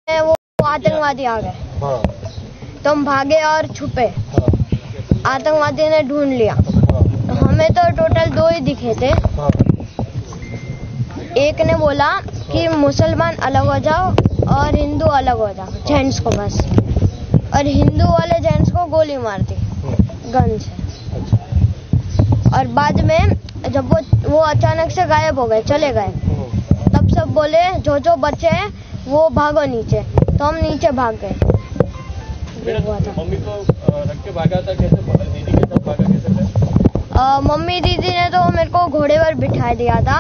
वो आतंकवादी आ गए। हाँ। तो हम भागे और छुपे। हाँ। आतंकवादी ने ढूंढ लिया। हाँ। हमें तो टोटल 2 ही दिखे थे। हाँ। एक ने बोला कि मुसलमान अलग हो जाओ और हिंदू अलग हो जाओ, जेंट्स को बस, और हिंदू वाले जेंट्स को गोली मार दी गन से। और बाद में जब वो अचानक से गायब हो गए, चले गए, तब सब बोले जो बच्चे हैं वो भागो नीचे। तो हम नीचे भाग गए। मम्मी को रख के भागा था कैसे? दीदी के साथ भागा कैसे? मम्मी दीदी ने तो मेरे को घोड़े पर बिठा दिया था।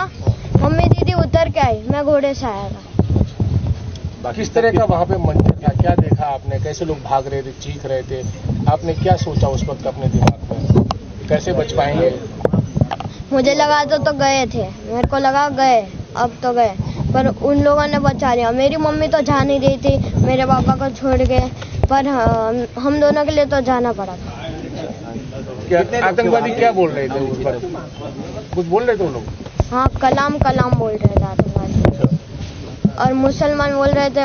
मम्मी दीदी उतर के आई, मैं घोड़े से आया था। किस तरह का वहाँ पे मंजर था? क्या देखा आपने? कैसे लोग भाग रहे थे, चीख रहे थे? आपने क्या सोचा उस वक्त अपने दिमाग में? कैसे बच पाएंगे? मुझे लगा तो गए थे, मेरे को लगा गए, अब तो गए, पर उन लोगों ने बचा लिया। मेरी मम्मी तो जा नहीं रही थी मेरे पापा को छोड़ के, पर हम दोनों के लिए तो जाना पड़ा था। क्या आतंकवादी क्या बोल रहे थे उस वक्त? कुछ बोल रहे थे वो लोग? हाँ, कलाम बोल रहे थे आतंकवादी। और मुसलमान बोल रहे थे,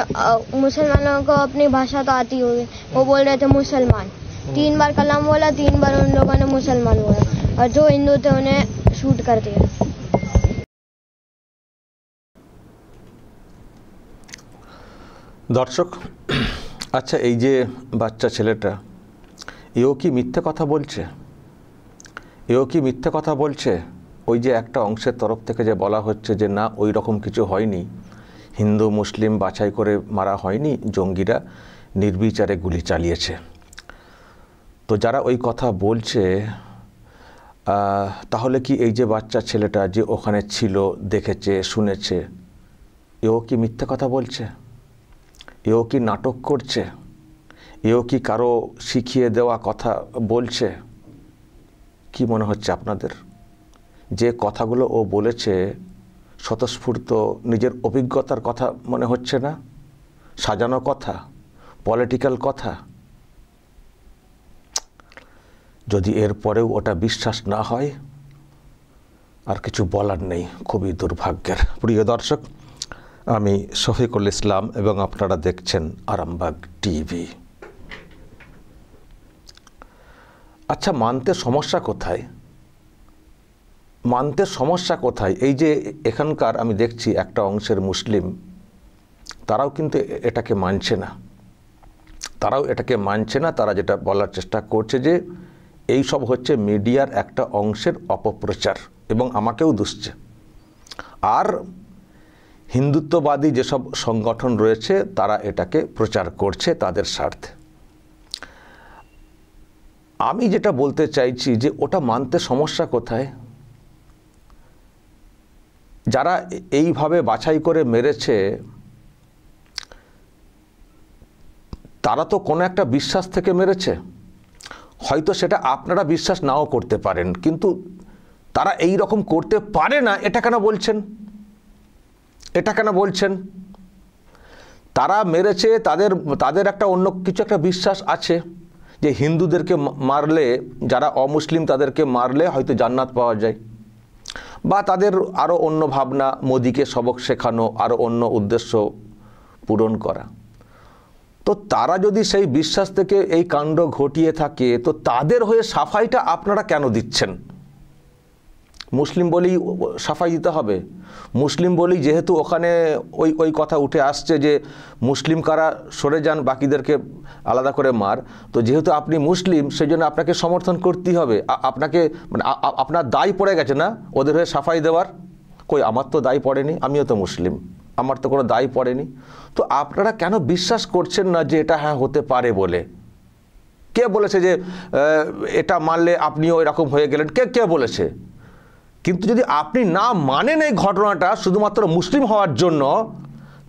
मुसलमानों को अपनी भाषा तो आती होगी, वो बोल रहे थे मुसलमान। 3 बार कलाम बोला, 3 बार उन लोगों ने मुसलमान बोला, और जो हिंदू थे उन्हें शूट कर दिया। दर्शक, अच्छा এই যে বাচ্চা ছেলেটা, এও কি মিথ্যে কথা বলছে? এও কি মিথ্যে কথা বলছে? ওই যে একটা অংশের তরফ থেকে যে বলা হচ্ছে যে না ওই রকম কিছু হয়নি, হিন্দু মুসলিম বাছাই করে মারা হয়নি, জঙ্গিরা নির্বিচারে গুলি চালিয়েছে। তো যারা ওই কথা বলছে, তাহলে কি এই যে বাচ্চা ছেলেটা যে ওখানে ছিল, দেখেছে, শুনেছে, এও কি মিথ্যে কথা বলছে? এও কি নাটক করছে? এও কি কারো শিখিয়ে দেওয়া কথা বলছে? কি মনে হচ্ছে আপনাদের? যে কথাগুলো ও বলেছে স্বতঃস্ফূর্ত নিজের অভিজ্ঞতার কথা মনে হচ্ছে না? সাজানো কথা, পলিটিক্যাল কথা? যদি এর পরেও ওটা বিশ্বাস না হয়, আর কিছু বলার নেই, খুবই দুর্ভাগ্যের। প্রিয় দর্শক, আমি শফিকুল ইসলাম এবং আপনারা দেখছেন আরামবাগ টিভি। আচ্ছা, মানতে সমস্যা কোথায়? মানতে সমস্যা কোথায়? এই যে এখানকার আমি দেখছি একটা অংশের মুসলিম, তারাও কিন্তু এটাকে মানছে না। তারাও এটাকে মানছে না। তারা যেটা বলার চেষ্টা করছে যে এই সব হচ্ছে মিডিয়ার একটা অংশের অপপ্রচার, এবং আমাকেও দুষছে। আর হিন্দুত্ববাদী যেসব সংগঠন রয়েছে তারা এটাকে প্রচার করছে তাদের স্বার্থে। আমি যেটা বলতে চাইছি যে ওটা মানতে সমস্যা কোথায়? যারা এইভাবে বাছাই করে মেরেছে তারা তো কোনো একটা বিশ্বাস থেকে মেরেছে। হয়তো সেটা আপনারা বিশ্বাস নাও করতে পারেন, কিন্তু তারা এই রকম করতে পারে না, এটা কেন বলছেন? এটা কেন বলছেন? তারা মেরেছে, তাদের একটা অন্য কিছু একটা বিশ্বাস আছে যে হিন্দুদেরকে মারলে, যারা অমুসলিম তাদেরকে মারলে হয়তো জান্নাত পাওয়া যায়, বা তাদের আরও অন্য ভাবনা, মোদিকে সবক শেখানো, আরও অন্য উদ্দেশ্য পূরণ করা। তো তারা যদি সেই বিশ্বাস থেকে এই কাণ্ড ঘটিয়ে থাকে, তো তাদের হয়ে সাফাইটা আপনারা কেন দিচ্ছেন? মুসলিম বলেই সাফাই দিতে হবে? মুসলিম বলেই যেহেতু ওখানে ওই কথা উঠে আসছে যে মুসলিম কারা সরে যান, বাকিদেরকে আলাদা করে মার, তো যেহেতু আপনি মুসলিম সেই জন্য আপনাকে সমর্থন করতেই হবে। আপনাকে মানে আপনার দায় পড়ে গেছে না ওদের হয়ে সাফাই দেওয়ার? কই, আমার তো দায় পড়েনি, আমিও তো মুসলিম, আমার তো কোনো দায় পড়েনি। তো আপনারা কেন বিশ্বাস করছেন না যে এটা হ্যাঁ হতে পারে বলে? কে বলেছে যে এটা মানলে আপনিও এরকম হয়ে গেলেন? কে বলেছে? কিন্তু যদি আপনি না মানেন এই ঘটনাটা শুধুমাত্র মুসলিম হওয়ার জন্য,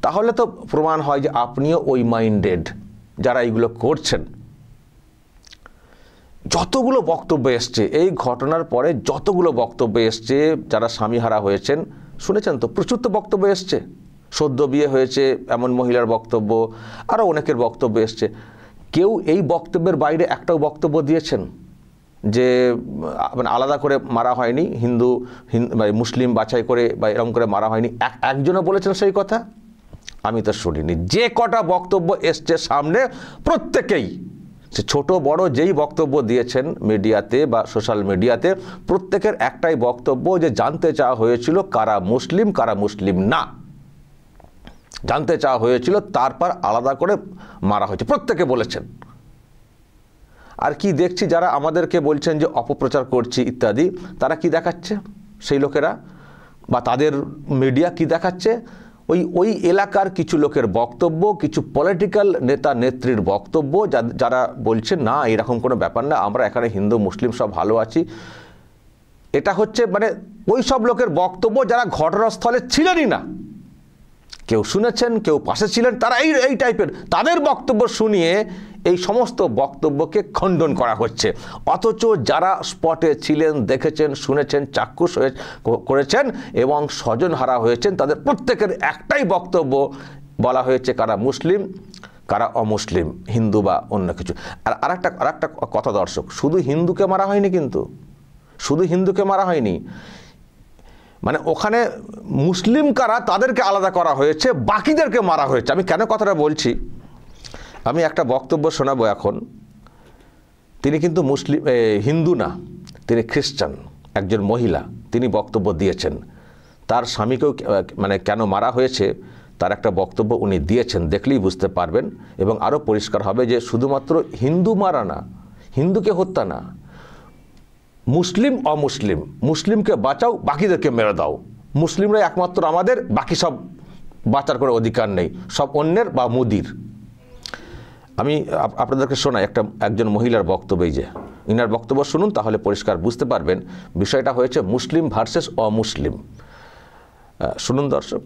তাহলে তো প্রমাণ হয় যে আপনিও ওই মাইন্ডেড যারা এইগুলো করছেন। যতগুলো বক্তব্য এসছে এই ঘটনার পরে, যতগুলো বক্তব্য এসছে, যারা স্বামীহারা হয়েছেন শুনেছেন তো, প্রচুর তো বক্তব্য এসছে। সদ্য বিয়ে হয়েছে এমন মহিলার বক্তব্য, আরও অনেকের বক্তব্য এসছে। কেউ এই বক্তব্যের বাইরে একটাও বক্তব্য দিয়েছেন যে মানে আলাদা করে মারা হয়নি, হিন্দু মুসলিম বাছাই করে বা এরকম করে মারা হয়নি? একজনও বলেছেন সেই কথা? আমি তো শুনিনি। যে কটা বক্তব্য এসছে সামনে প্রত্যেকেই, সে ছোট বড় যেই বক্তব্য দিয়েছেন মিডিয়াতে বা সোশ্যাল মিডিয়াতে, প্রত্যেকের একটাই বক্তব্য যে জানতে চাওয়া হয়েছিল কারা মুসলিম না, জানতে চাওয়া হয়েছিল, তারপর আলাদা করে মারা হয়েছে, প্রত্যেকে বলেছেন। আর কি দেখছি যারা আমাদেরকে বলছেন যে অপপ্রচার করছি ইত্যাদি, তারা কি দেখাচ্ছে সেই লোকেরা বা তাদের মিডিয়া কি দেখাচ্ছে? ওই এলাকার কিছু লোকের বক্তব্য, কিছু পলিটিক্যাল নেতা নেত্রীর বক্তব্য, যারা বলছে না এরকম কোনো ব্যাপার না, আমরা এখানে হিন্দু মুসলিম সব ভালো আছি। এটা হচ্ছে মানে ওই সব লোকের বক্তব্য যারা ঘটনাস্থলে ছিলেনই না, কেউ শুনেছেন কেউ পাশে ছিলেন, তারা এই টাইপের তাদের বক্তব্য শুনিয়ে এই সমস্ত বক্তব্যকে খণ্ডন করা হচ্ছে। অথচ যারা স্পটে ছিলেন, দেখেছেন, শুনেছেন, চাক্ষুষ করেছেন এবং স্বজনহারা হয়েছেন, তাদের প্রত্যেকের একটাই বক্তব্য, বলা হয়েছে কারা মুসলিম কারা অমুসলিম, হিন্দু বা অন্য কিছু। আর আরেকটা কথা দর্শক, শুধু হিন্দুকে মারা হয়নি, কিন্তু শুধু হিন্দুকে মারা হয়নি, মানে ওখানে মুসলিম কারা তাদেরকে আলাদা করা হয়েছে, বাকিদেরকে মারা হয়েছে। আমি কেন কথাটা বলছি, আমি একটা বক্তব্য শোনাবো এখন। তিনি কিন্তু হিন্দু না, তিনি খ্রিস্টান, একজন মহিলা, তিনি বক্তব্য দিয়েছেন। তার স্বামীকেও মানে কেন মারা হয়েছে তার একটা বক্তব্য উনি দিয়েছেন, দেখলেই বুঝতে পারবেন এবং আরও পরিষ্কার হবে যে শুধুমাত্র হিন্দু মারা না, হিন্দুকে হত্যা না, মুসলিম অমুসলিম, মুসলিমকে বাঁচাও বাকিদেরকে মেরে দাও, মুসলিমরা একমাত্র আমাদের, বাকি সব বাঁচার কোনো অধিকার নেই, সব অন্যের বা মোদির। আমি আপনাদেরকে শোনাই একজন মহিলার বক্তব্য, এই যে ইনার বক্তব্য শুনুন, তাহলে পরিষ্কার বুঝতে পারবেন বিষয়টা হয়েছে মুসলিম ভার্সেস অমুসলিম। শুনুন দর্শক।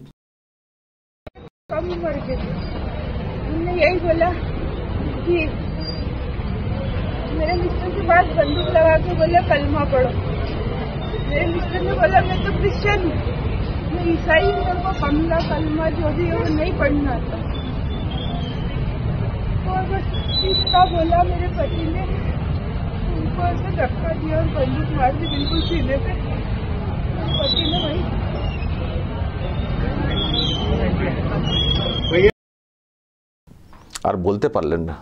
मेरे मिस्टर के पास बंदूक लगा के बोले कलमा पढ़ो। मेरे मिस्टर ने बोला मैं तो क्रिश्चियन हूँ, मैं ईसाई हूँ, मेरे को कमला कलमा जो भी है वो नहीं पढ़ना आता। तो बस इतना बोला मेरे पति ने, उनको ऐसे धक्का दिया और बंदूक मार दी बिल्कुल सीने पे। मेरे पति ने वही আর বলতে পারলেন না,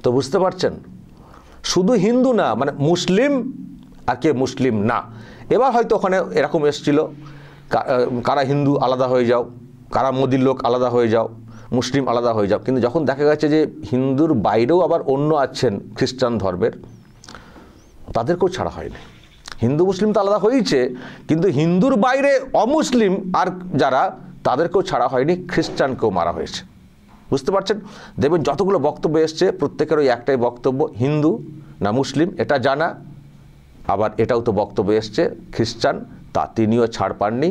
তো বুঝতে পারছেন শুধু হিন্দু না, মানে মুসলিম আর কে মুসলিম না। এবার হয়তো ওখানে এরকম এসেছিল কারা হিন্দু আলাদা হয়ে যাও, কারা মোদির লোক আলাদা হয়ে যাও, মুসলিম আলাদা হয়ে যাও। কিন্তু যখন দেখা গেছে যে হিন্দুর বাইরেও আবার অন্য আছেন খ্রিস্টান ধর্মের, তাদেরকেও ছাড়া হয়নি। হিন্দু মুসলিম তো আলাদা হয়েছে, কিন্তু হিন্দুর বাইরে অমুসলিম আর যারা, তাদেরকেও ছাড়া হয়নি, খ্রিস্টানকেও মারা হয়েছে। বুঝতে পারছেন? দেখবেন যতগুলো বক্তব্য এসছে প্রত্যেকের ওই একটাই বক্তব্য, হিন্দু না মুসলিম এটা জানা। আবার এটাও তো বক্তব্য এসছে খ্রিস্টান, তিনিও ছাড় পাননি।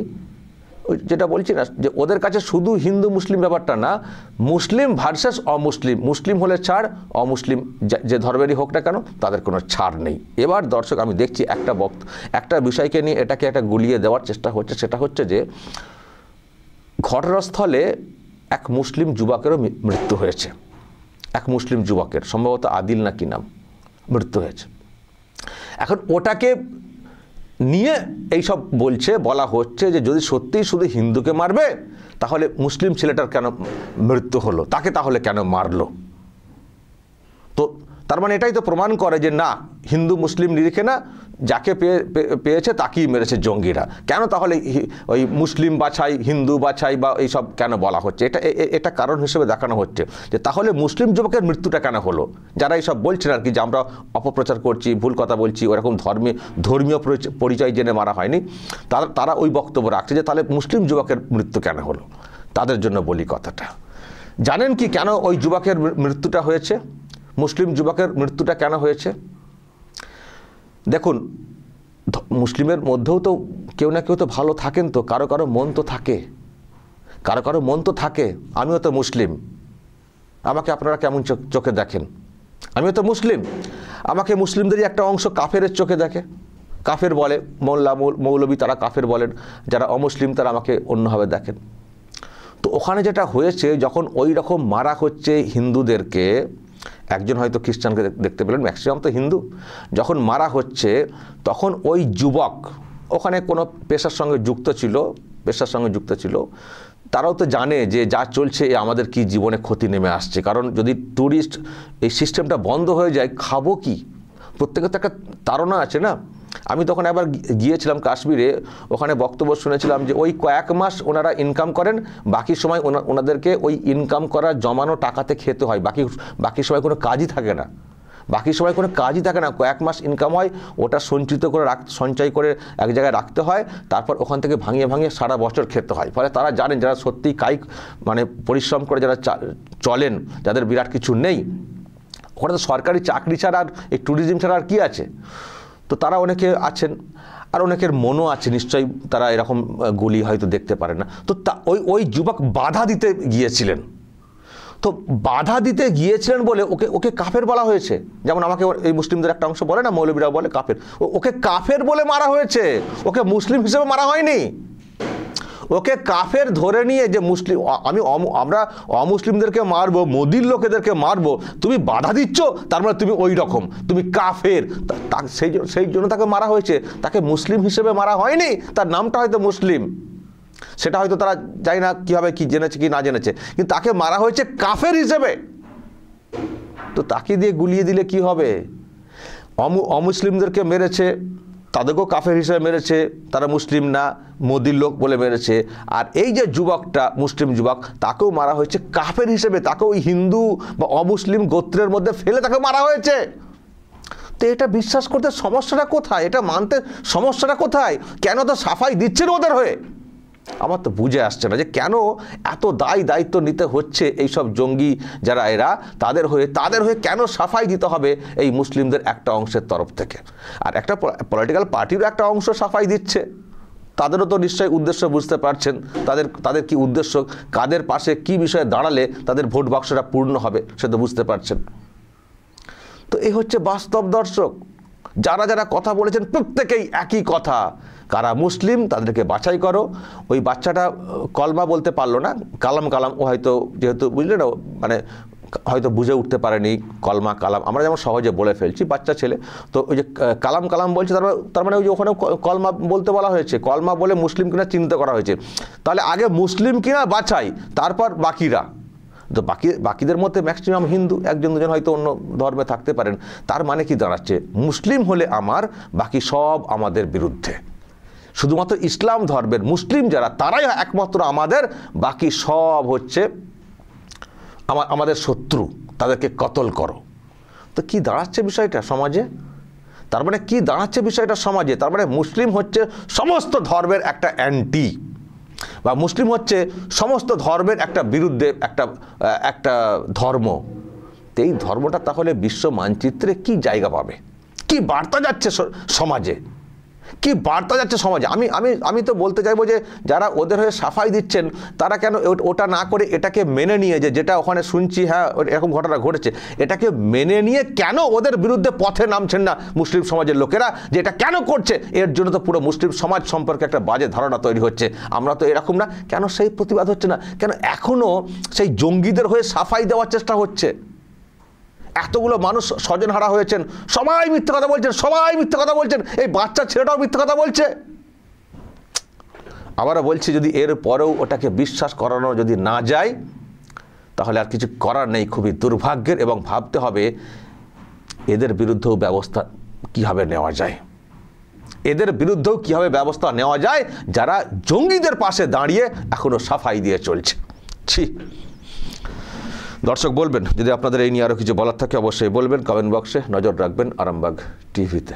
ওই যেটা বলছি না যে ওদের কাছে শুধু হিন্দু মুসলিম ব্যাপারটা না, মুসলিম ভার্সেস অমুসলিম, মুসলিম হলে ছাড়, অমুসলিম যে ধর্মেরই হোক না কেন তাদের কোনো ছাড় নেই। এবার দর্শক আমি দেখছি একটা বিষয়কে নিয়ে এটাকে একটা গুলিয়ে দেওয়ার চেষ্টা হচ্ছে, সেটা হচ্ছে যে ঘটনাস্থলে এক মুসলিম যুবকেরও মৃত্যু হয়েছে। এক মুসলিম যুবকের, সম্ভবত আদিল না কি নাম, মৃত্যু হয়েছে। এখন ওটাকে নিয়ে এইসব বলা হচ্ছে যে যদি সত্যিই শুধু হিন্দুকে মারবে তাহলে মুসলিম ছেলেটার কেন মৃত্যু হলো, তাকে তাহলে কেন মারলো? তো তার মানে এটাই তো প্রমাণ করে যে না, হিন্দু মুসলিম নিরিখে না, যাকে পেয়েছে তাকেই মেরেছে জঙ্গিরা। কেন তাহলে ওই মুসলিম বাছাই, হিন্দু বাছাই বা এইসব কেন বলা হচ্ছে? এটা কারণ হিসেবে দেখানো হচ্ছে যে তাহলে মুসলিম যুবকের মৃত্যুটা কেন হলো। যারা এইসব বলছেন আর কি যে আমরা অপপ্রচার করছি, ভুল কথা বলছি, ওরকম ধর্মীয় পরিচয় জেনে মারা হয়নি, তারা ওই বক্তব্য রাখছে যে তাহলে মুসলিম যুবকের মৃত্যু কেন হলো। তাদের জন্য বলি কথাটা, জানেন কি কেন ওই যুবকের মৃত্যুটা হয়েছে? মুসলিম যুবকের মৃত্যুটা কেন হয়েছে? দেখুন, মুসলিমের মধ্যেও তো কেউ না কেউ তো ভালো থাকেন, তো কারো কারো মন তো থাকে, কারো কারো মন তো থাকে। আমিও তো মুসলিম, আমাকে আপনারা কেমন চোখে দেখেন? আমিও তো মুসলিম, আমাকে মুসলিমদেরই একটা অংশ কাফেরের চোখে দেখে, কাফের বলে, মোল্লা মৌলবী তারা কাফের বলেন, যারা অমুসলিম তারা আমাকে অন্যভাবে দেখেন। তো ওখানে যেটা হয়েছে, যখন ওই রকম মারা হচ্ছে হিন্দুদেরকে, একজন হয়তো খ্রিস্টানকে দেখতে পেলেন, ম্যাক্সিমাম তো হিন্দু, যখন মারা হচ্ছে তখন ওই যুবক ওখানে কোনো পেশার সঙ্গে যুক্ত ছিল, তারাও তো জানে যে যা চলছে এ আমাদের কি জীবনে ক্ষতি নেমে আসছে। কারণ যদি ট্যুরিস্ট এই সিস্টেমটা বন্ধ হয়ে যায় খাবো কি, প্রত্যেকের তো একটা তাড়না আছে না। আমি তখন একবার গিয়েছিলাম কাশ্মীরে, ওখানে বক্তব্য শুনেছিলাম যে ওই কয়েক মাস ওনারা ইনকাম করেন, বাকি সময় ওনাদেরকে ওই ইনকাম করা জমানো টাকাতে খেতে হয়, বাকি সময় কোনো কাজই থাকে না, কয়েক মাস ইনকাম হয়, ওটা সঞ্চিত করে সঞ্চয় করে এক জায়গায় রাখতে হয়, তারপর ওখান থেকে ভাঙিয়ে সারা বছর খেতে হয়। ফলে তারা জানেন যারা সত্যিই কায়িক মানে পরিশ্রম করে যারা চলেন, যাদের বিরাট কিছু নেই, ওখানে তো সরকারি চাকরি ছাড়া আর এই ট্যুরিজম ছাড়া আর কী আছে। তো তারা অনেকে আছেন, আর অনেকের মনও আছে নিশ্চয়ই, তারা এরকম গুলি হয়তো দেখতে পারে না। তো ওই যুবক বাধা দিতে গিয়েছিলেন, তো বাধা দিতে গিয়েছিলেন বলে ওকে কাফের বলা হয়েছে। যেমন আমাকে এই মুসলিমদের একটা অংশ বলে না, মৌলবীরা বলে কাফের, ওকে কাফের বলে মারা হয়েছে, ওকে মুসলিম হিসেবে মারা হয়নি। ওকে কাফের ধরে নিয়ে যে মুসলিম আমরা অমুসলিমদেরকে মারবো, মোদির লোকেদেরকে মারবো, তুমি বাধা দিচ্ছ, তার মানে তুমি ওই রকম, তুমি কাফের, সেই জন্য তাকে মারা হয়েছে। তাকে মুসলিম হিসেবে মারা হয়নি, তার নামটা হয়তো মুসলিম, সেটা হয়তো তারা জানি না কীভাবে কি জেনেছে কি না জেনেছে, কিন্তু তাকে মারা হয়েছে কাফের হিসেবে। তো তাকে দিয়ে গুলিয়ে দিলে কি হবে? অমুসলিমদেরকে মেরেছে, তাদেরকেও কাফের হিসেবে মেরেছে, তারা মুসলিম না, মোদির লোক বলে মেরেছে। আর এই যে যুবকটা মুসলিম যুবক, তাকেও মারা হয়েছে কাফের হিসেবে, তাকেও ওই হিন্দু বা অমুসলিম গোত্রের মধ্যে ফেলে তাকে মারা হয়েছে। তো এটা বিশ্বাস করতে সমস্যাটা কোথায়? এটা মানতে সমস্যাটা কোথায়? কেন তো সাফাই দিচ্ছেন ওদের হয়ে? আমার তো বুঝে আসছে না যে কেন এত দায়িত্ব নিতে হচ্ছে এইসব জঙ্গি যারা এরা, তাদের হয়ে কেন সাফাই দিতে হবে এই মুসলিমদের একটা অংশের তরফ থেকে। আর একটা পলিটিক্যাল পার্টিরও একটা অংশ সাফাই দিচ্ছে, তাদেরও তো নিশ্চয়ই উদ্দেশ্য বুঝতে পারছেন, তাদের কি উদ্দেশ্য, কাদের পাশে কি বিষয়ে দাঁড়ালে তাদের ভোট বাক্সটা পূর্ণ হবে সে তো বুঝতে পারছেন। তো এই হচ্ছে বাস্তব দর্শক। যারা কথা বলেছেন প্রত্যেকেই একই কথা, কারা মুসলিম তাদেরকে বাছাই করো। ওই বাচ্চাটা কলমা বলতে পারলো না, কালাম ও হয়তো যেহেতু বুঝলে না, মানে হয়তো বুঝে উঠতে পারেনি কলমা কালাম, আমরা যেমন সহজে বলে ফেলছি, বাচ্চা ছেলে তো ওই যে কালাম বলছে, তার মানে ওই যে ওখানে কলমা বলতে বলা হয়েছে, কলমা বলে মুসলিম কিনা চিন্তা করা হয়েছে। তাহলে আগে মুসলিম কিনা বাছাই, তারপর বাকিরা। তো বাকিদের মধ্যে ম্যাক্সিমাম হিন্দু, একজন দুজন হয়তো অন্য ধর্মে থাকতে পারেন। তার মানে কি দাঁড়াচ্ছে? মুসলিম হলে আমার, বাকি সব আমাদের বিরুদ্ধে। শুধুমাত্র ইসলাম ধর্মের মুসলিম যারা, তারাই একমাত্র আমাদের, বাকি সব হচ্ছে আমাদের শত্রু, তাদেরকে কতল করো। তো কি দাঁড়াচ্ছে বিষয়টা সমাজে? তার মানে কি দাঁড়াচ্ছে বিষয়টা সমাজে? তার মানে মুসলিম হচ্ছে সমস্ত ধর্মের একটা অ্যান্টি, বা মুসলিম হচ্ছে সমস্ত ধর্মের একটা বিরুদ্ধে একটা ধর্ম। তো এই ধর্মটা তাহলে বিশ্ব মানচিত্রে কি জায়গা পাবে? কি বার্তা যাচ্ছে সমাজে? কি বার্তা যাচ্ছে সমাজে? আমি তো বলতে চাইবো যে যারা ওদের হয়ে সাফাই দিচ্ছেন, তারা কেন ওটা না করে এটাকে মেনে নিয়ে, যেটা ওখানে শুনছি হ্যাঁ এরকম ঘটনা ঘটেছে, এটাকে মেনে নিয়ে কেন ওদের বিরুদ্ধে পথে নামছেন না মুসলিম সমাজের লোকেরা? যে এটা কেন করছে, এর জন্য তো পুরো মুসলিম সমাজ সম্পর্কে একটা বাজে ধারণা তৈরি হচ্ছে, আমরা তো এরকম না। কেন সেই প্রতিবাদ হচ্ছে না? কেন এখনও সেই জঙ্গিদের হয়ে সাফাই দেওয়ার চেষ্টা হচ্ছে? এতগুলো মানুষ স্বজনহারা হয়েছেন, সবাই মিথ্যা কথা বলছেন, এই বাচ্চা ছেলেটাও মিথ্যা কথা বলছে। আবারও বলছি, যদি এর পরেও ওটাকে বিশ্বাস করানো যদি না যায়, তাহলে আর কিছু করার নেই, খুবই দুর্ভাগ্যের। এবং ভাবতে হবে এদের বিরুদ্ধেও ব্যবস্থা কীভাবে নেওয়া যায়, যারা জঙ্গিদের পাশে দাঁড়িয়ে এখনো সাফাই দিয়ে চলছে। দর্শক বলবেন, যদি আপনাদের এই নিয়ে আরও কিছু বলার থাকে অবশ্যই বলবেন, কমেন্ট বক্সে নজর রাখবেন আরামবাগ টিভিতে।